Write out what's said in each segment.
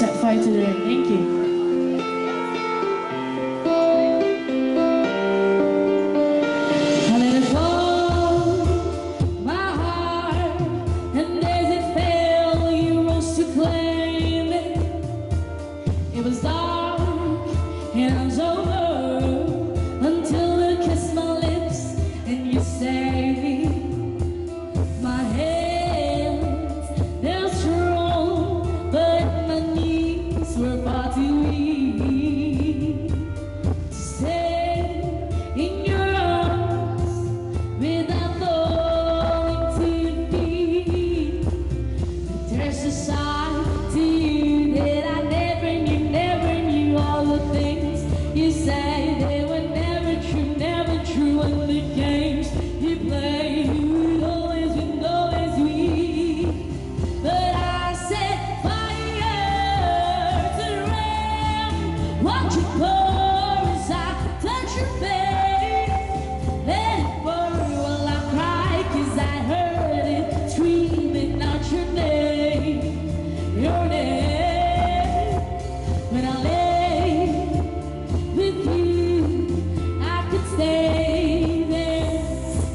set fire to the rain. Thank you. I let it fall, my heart, and as it fell, you rose to claim it. It was dark and I was over until you kissed my lips and you saved me. My hands, they're strong, but my knees were far too weak to stay in your arms without falling to your feet. But there's a side to you that I never knew all the things you say, they were never true, and the games you play, you would always weak. But I set fire to the rain, watch it pour as I touch your face. Let it burn while I cry, 'cause I heard it screaming out your name, your name. When I lay with you, I could stay there,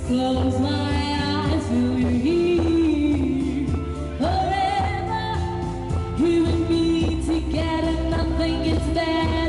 close my eyes, feel you here forever. You and me together, nothing gets better.